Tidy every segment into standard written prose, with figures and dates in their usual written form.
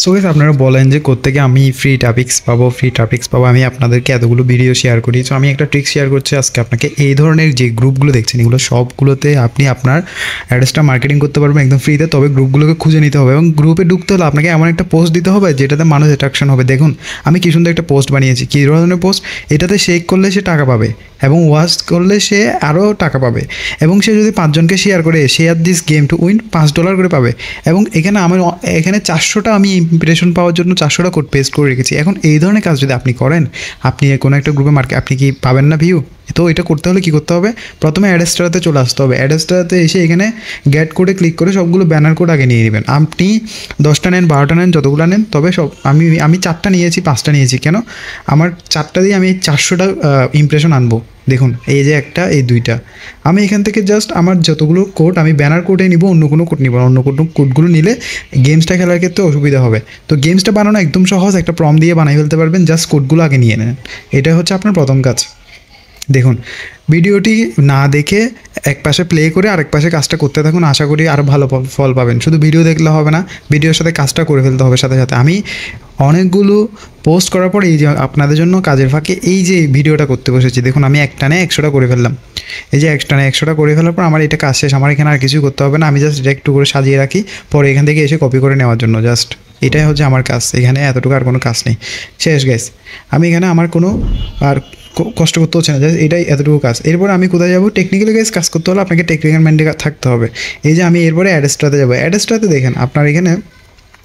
So guys আপনারা বলেন যে কোত্থেকে আমি ফ্রি টপিক্স পাবো আমি আপনাদেরকে এতগুলো ভিডিও শেয়ার করি। সো আমি একটা ট্রিক শেয়ার করছি আজকে আপনাকে। এই ধরনের যে গ্রুপগুলো দেখছেন এগুলো সবগুলোতে আপনি আপনার অ্যাডসটা মার্কেটিং করতে পারবেন একদম ফ্রিতে। তবে গ্রুপগুলোকে খুঁজে নিতে হবে এবং গ্রুপে ঢুকতে হলে আপনাকে এমন একটা পোস্ট দিতে হবে যেটাতে মানুষ অ্যাট্রাকশন হবে। দেখুন আমি কি সুন্দর একটা পোস্ট বানিয়েছি, কী ধরনের পোস্ট, এটাতে শেক করলে সে টাকা পাবে এবং ওয়াচ করলে সে আরও টাকা পাবে এবং সে যদি 5 জনকে শেয়ার করে share this game to win $5 করে পাবে। এবং এখানে এখানে 400টা আমি ইমপ্রেশন পাওয়ার জন্য 400টা কোড পেস্ট করে রেখেছি। এখন এই ধরনের কাজ যদি আপনি করেন, আপনি কোনো একটা গ্রুপে আপনি কি পাবেন না ভিউ? তো এটা করতে হলে কী করতে হবে, প্রথমে অ্যাডস্টারাতে চলে আসতে হবে। অ্যাডস্টারাতে এসে এখানে গেট কোডে ক্লিক করে সবগুলো ব্যানার কোড আগে নিয়ে নেবেন। আপনি 10টা নেন, 12টা নেন, যতগুলো নেন। তবে আমি 4টা নিয়েছি, 5টা নিয়েছি। কেন? আমার 4টা দিয়ে আমি 400টা ইমপ্রেশন আনবো। দেখুন এই যে একটা, এই 2টা। আমি এখান থেকে জাস্ট আমার যতগুলো কোড আমি ব্যানার কোডে নিব, অন্য কোনো কোড নিব না। অন্য কোনো কোডগুলো নিলে গেমসটা খেলার ক্ষেত্রে অসুবিধা হবে। তো গেমসটা বানানো একদম সহজ, একটা প্রম দিয়ে বানিয়ে ফেলতে পারবেন। জাস্ট কোডগুলো আগে নিয়ে নেন, এটা হচ্ছে আপনার প্রথম কাজ। দেখুন ভিডিওটি না দেখে এক পাশে প্লে করে আরেক পাশে কাজটা করতে থাকুন, আশা করি আরও ভালো ফল পাবেন। শুধু ভিডিও দেখলে হবে না, ভিডিওর সাথে কাজটা করে ফেলতে হবে সাথে সাথে। আমি অনেকগুলো পোস্ট করার পর এই যে আপনাদের জন্য কাজের ফাঁকে এই যে ভিডিওটা করতে বসেছি। দেখুন আমি একটানে 100টা করে ফেললাম। এই যে একটানে 100টা করে ফেলার পর আমার এটা কাজ শেষ। আমার এখানে আর কিছুই করতে হবে না, আমি জাস্ট এটা একটু করে সাজিয়ে রাখি, পরে এখান থেকে এসে কপি করে নেওয়ার জন্য জাস্ট এটাই হচ্ছে আমার কাজ। এখানে এতটুকু আর কোনো কাজ নেই, শেষ গাইস। আমি এখানে আমার কোনো আর কষ্ট করতে হচ্ছে না, জাস্ট এটাই এতটুকু কাজ। এরপর আমি কোথায় যাবো? টেকনিক্যালি গাইস কাজ করতে হলে আপনাকে টেকনিক্যাল মাইন্ডে থাকতে হবে। এই যে আমি এরপরে অ্যাডস্টাতে যাবো। অ্যাডস্টাতে দেখেন আপনার এখানে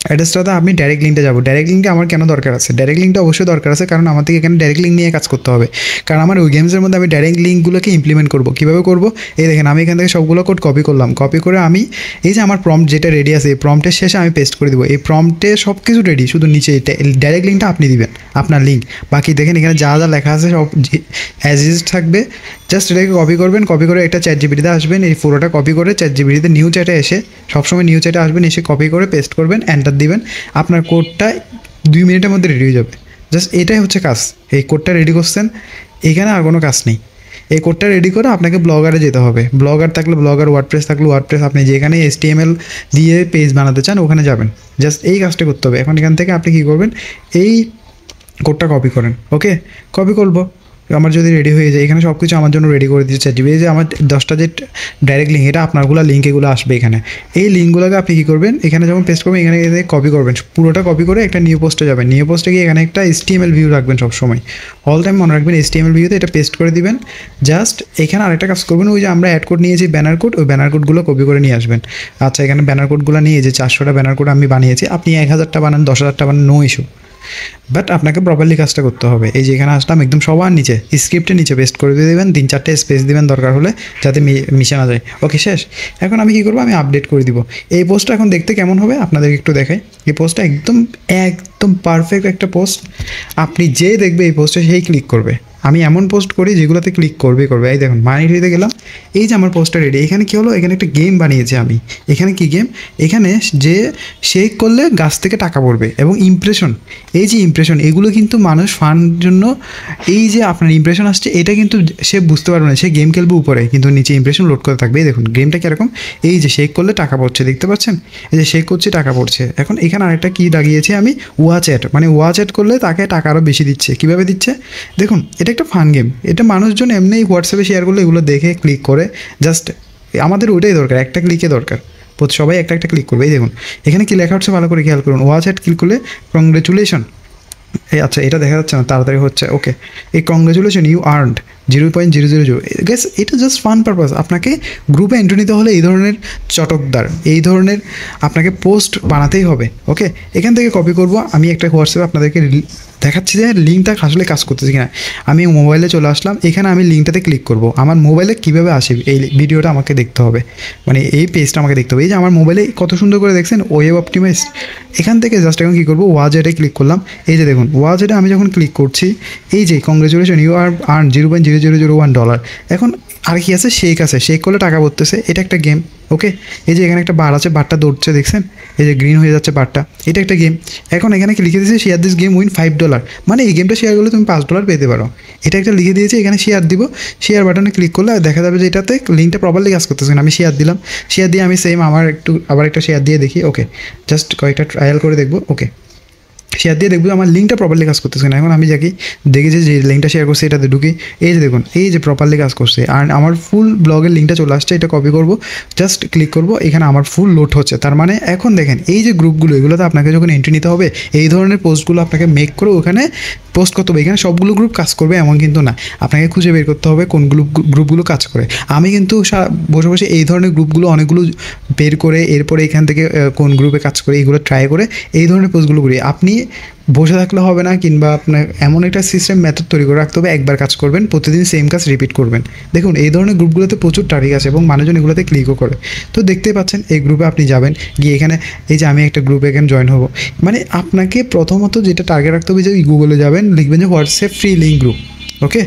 অ্যাড্রেসটাতে আপনি ডাইরেক্ট লিঙ্কটা যাবো। ডাইরেক্ট লিঙ্কটা আমার কেন দরকার আছে? ডাইরেক্ট লিঙ্কটা অবশ্যই দরকার আছে, কারণ আমাদের এখানে ডাইরেক্ট লিঙ্ক নিয়ে কাজ করতে হবে। কারণ আমার ওই গেমসের মধ্যে আমি ডাইরেক্ট লিঙ্কগুলোকে ইমপ্লিমেন্ট করবো। কীভাবে করবো? এই দেখেন আমি এখান থেকে সবগুলো কোড কপি করলাম। কপি করে আমি এই যে আমার প্রম্পট যেটা রেডি আছে, এই প্রম্পটের শেষে আমি পেস্ট করে দেবো। এই প্রম্পটে সব কিছু রেডি, শুধু নিচে ডাইরেক্ট লিঙ্কটা আপনি দিবেন, আপনার লিঙ্ক। বাকি দেখেন এখানে যা যা লেখা আছে সব অ্যাজ ইজ থাকবে। জাস্ট এটাকে কপি করবেন, কপি করে একটা চ্যাটজিপিটিতে আসবেন, এই পুরোটা কপি করে চ্যাটজিপিটিতে নিউ চ্যাটে এসে সবসময় নিউ চ্যাটে আসবেন, এসে কপি করে পেস্ট করবেন, এন্টার দিবেন। আপনার কোডটা 2 মিনিটের মধ্যে রেডি হয়ে যাবে। জাস্ট এটাই হচ্ছে কাজ। এই কোডটা রেডি করছেন, এখানে আর কোনো কাজ নেই। এই কোডটা রেডি করে আপনাকে ব্লগারে যেতে হবে। ব্লগার থাকলে ব্লগার, ওয়ার্ডপ্রেস থাকলে ওয়ার্ডপ্রেস, আপনি যেখানে HTML দিয়ে পেজ বানাতে চান ওখানে যাবেন। জাস্ট এই কাজটা করতে হবে। এখন এখান থেকে আপনি কী করবেন, এই কোডটা কপি করেন। ওকে, কপি করবো আমার যদি রেডি হয়ে যায়, এখানে সব কিছু আমার জন্য রেডি করে দিচ্ছে চ্যাটজিপিটি। এই যে আমার 10টা যে ডাইরেক্ট লিঙ্ক, এটা আপনারগুলো লিঙ্ক এগুলো আসবে এখানে। এই লিঙ্কগুলোকে আপনি কী করবেন, এখানে যখন পেস্ট করবেন এখানে কপি করবেন, পুরোটা কপি করে একটা নিউ পোস্টে যাবেন। নিউ পোস্টে গিয়ে এখানে একটা HTML ভিউ রাখবেন সবসময়, অল টাইম মনে রাখবেন HTML ভিউতে এটা পেস্ট করে দিবেন। জাস্ট এখানে আরেকটা কাজ করবেন, ওই যে আমরা অ্যাড কোড নিয়েছি ব্যানার কোড, ওই ব্যানার কোডগুলো কপি করে নিয়ে আসবেন। আচ্ছা এখানে ব্যানার কোডগুলো নিয়ে যে 400টা ব্যানার কোড আমি বানিয়েছি, আপনি 1000টা বানান, 10,000টা বানান, নো ইস্যু। বাট আপনাকে প্রপারলি কাজটা করতে হবে। এই যে এখানে আসলাম, একদম সবার নিচে স্ক্রিপ্টের নিচে পেস্ট করে দিয়ে দেবেন, 3-4টে স্পেস দিবেন দরকার হলে, যাতে মিশে না যায়। ওকে শেষ। এখন আমি কী করবো, আমি আপডেট করে দিব। এই পোস্টটা এখন দেখতে কেমন হবে আপনাদেরকে একটু দেখাই। এই পোস্টটা একদম একদম পারফেক্ট একটা পোস্ট। আপনি যে দেখবে এই পোস্টে সেই ক্লিক করবে। আমি এমন পোস্ট করি যেগুলোতে ক্লিক করবে। এই দেখুন মানিটিতে গেলাম, এই যে আমার পোস্টটা রেডি। এখানে কী হলো, এখানে একটা গেম বানিয়েছি আমি। এখানে কি গেম, এখানে যে শেক করলে গাছ থেকে টাকা পড়বে এবং ইমপ্রেশন, এই যে ইমপ্রেশন, এগুলো কিন্তু মানুষ ফান জন্য, এই যে আপনার ইমপ্রেশন আসছে এটা কিন্তু সে বুঝতে পারবে না, সে গেম খেলবে উপরে, কিন্তু নিচে ইমপ্রেশন লোড করে থাকবে। এই দেখুন গেমটা কীরকম, এই যে শেক করলে টাকা পড়ছে, দেখতে পাচ্ছেন? এই যে শেক করছে টাকা পড়ছে। এখন এখানে আরেকটা কি লাগিয়েছি আমি, ওয়াচ অ্যাড, মানে ওয়াচ অ্যাড করলে তাকে টাকা আরও বেশি দিচ্ছে। কীভাবে দিচ্ছে দেখুন, এটা একটা ফান গেম। এটা মানুষজন এমনি হোয়াটসঅ্যাপে শেয়ার করলে এগুলো দেখে ক্লিক করে, জাস্ট আমাদের ওইটাই দরকার, একটা ক্লিকে দরকার, সবাই একটা একটা ক্লিক করবে। এই দেখুন এখানে কি লেখা হচ্ছে ভালো করে খেয়াল করুন, ওয়াচ অ্যাড ক্লিক করলে কংগ্রেচুলেশন। এই আচ্ছা এটা দেখা যাচ্ছে না, তাড়াতাড়ি হচ্ছে। ওকে, এই কংগ্রেচুলেশন ইউ আর্নড 0.000। গ্যাস এটা জাস্ট ফান পারপাস। আপনাকে গ্রুপে এন্ট্রি নিতে হলে এই ধরনের চটকদার, এই ধরনের আপনাকে পোস্ট বানাতেই হবে। ওকে, এখান থেকে কপি করব। আমি একটা হোয়াটসঅ্যাপে আপনাদেরকে দেখাচ্ছি যে লিঙ্কটা আসলে কাজ করতেছে কিনা। আমি মোবাইলে চলে আসলাম, এখানে আমি লিঙ্কটাতে ক্লিক করব। আমার মোবাইলে কীভাবে আসে এই ভিডিওটা আমাকে দেখতে হবে, মানে এই পেজটা আমাকে দেখতে হবে। এই যে আমার মোবাইলে কত সুন্দর করে দেখছেন ওয়েব অপটিমাইজ। এখান থেকে জাস্ট এখন কী করবো, ওয়াচ অ্যাডে ক্লিক করলাম। এই যে দেখুন ওয়াচ অ্যাডে আমি যখন ক্লিক করছি, এই যে কংগ্রেচুলেশন ইউ আর আর্ন $0.0001। এখন আর কি আছে, শেক আছে, শেক করলে টাকা পড়তেছে, এটা একটা গেম। ওকে, এই যে এখানে একটা বার আছে, বারটা দৌড়ছে দেখছেন, এই যে গ্রিন হয়ে যাচ্ছে বারটা, এটা একটা গেম। এখন এখানে কি লিখে দিয়েছে, শেয়ার দিস গেম উইন $5, মানে এই গেমটা শেয়ার করলে তুমি $5 পেতে পারো। এটা একটা লিখে দিয়েছে, এখানে শেয়ার দিব। শেয়ার বাটনে ক্লিক করলে দেখা যাবে যে এটাতে লিঙ্কটা প্রপারলি কাজ করতেছে। আমি শেয়ার দিলাম, শেয়ার দিয়ে আমি সেম আবার একটা শেয়ার দিয়ে দেখি। ওকে, জাস্ট কয়েকটা ট্রায়াল করে দেখবো। ওকে, শেয়ার দিয়ে দেখবো আমার লিঙ্কটা প্রপারলি কাজ করতেছে না। এখন আমি দেখেছি যে লিঙ্কটা শেয়ার করছে, এটাতে ঢুকি, এই যে দেখুন এই যে প্রপারলি কাজ করছে, আর আমার ফুল ব্লগের লিঙ্কটা চলে আসছে। এটা কপি করব, জাস্ট ক্লিক করব, এখানে আমার ফুল লোড হচ্ছে। তার মানে এখন দেখেন এই যে গ্রুপগুলো, এগুলোতে আপনাকে যখন এন্ট্রি নিতে হবে এই ধরনের পোস্টগুলো আপনাকে মেক করে ওখানে পোস্ট করতে হবে। এখানে সবগুলো গ্রুপ কাজ করবে এমন কিন্তু না, আপনাকে খুঁজে বের করতে হবে কোন গ্রুপগুলো কাজ করে। আমি কিন্তু বসে বসে এই ধরনের গ্রুপগুলো অনেকগুলো বের করে এরপরে এখান থেকে কোন গ্রুপে কাজ করে এইগুলো ট্রাই করে এই ধরনের পোস্টগুলো করি। আপনি বসে থাকলে হবে না, কিংবা আপনার এমন একটা সিস্টেম মেথড তৈরি করে রাখতে হবে, একবার কাজ করবেন, প্রতিদিন সেম কাজ রিপিট করবেন। দেখুন এই ধরনের গ্রুপগুলোতে প্রচুর ট্রাফিক আছে এবং মানুষজন এগুলোতে ক্লিকও করে। তো দেখতেই পাচ্ছেন এই গ্রুপে আপনি যাবেন, গিয়ে এখানে এই যে আমি একটা গ্রুপে এখানে জয়েন হবো। মানে আপনাকে প্রথমত যেটা টার্গেট রাখতে হবে যে গুগলে যাবেন, লিখবেন যে হোয়াটসঅ্যাপ ফ্রি লিঙ্ক গ্রুপ, ওকে,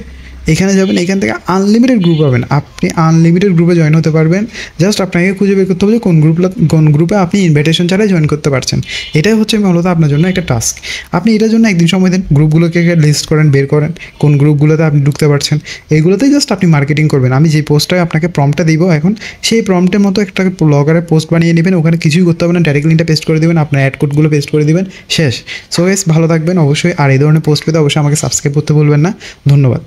এখানে যাবেন, এখান থেকে আনলিমিটেড গ্রুপ পাবেন, আপনি আনলিমিটেড গ্রুপে জয়েন হতে পারবেন। জাস্ট আপনাকে খুঁজে বের করতে হবে যে কোন গ্রুপে আপনি ইনভাইটেশন ছাড়াই জয়েন করতে পারছেন। এটাই হচ্ছে মূলত আপনার জন্য একটা টাস্ক। আপনি এটার জন্য একদিন সময় দেন, গ্রুপগুলোকে লিস্ট করেন, বের করেন কোন গ্রুপগুলোতে আপনি ঢুকতে পারছেন, এইগুলোতেই জাস্ট আপনি মার্কেটিং করবেন। আমি যে পোস্টটায় আপনাকে প্রম্পটটা দিব এখন, সেই প্রম্পটের মতো একটা ব্লগারের পোস্ট বানিয়ে নেবেন, ওখানে কিছুই করতে হবে না, ডাইরেক্ট লিঙ্কটা পেস্ট করে দেবেন, আপনার অ্যাড কোডগুলো পেস্ট করে দেবেন, শেষ। সো গাইস ভালো থাকবেন অবশ্যই, আর এই ধরনের পোস্ট পেতে অবশ্যই আমাকে সাবস্ক্রাইব করতে ভুলবেন না। ধন্যবাদ।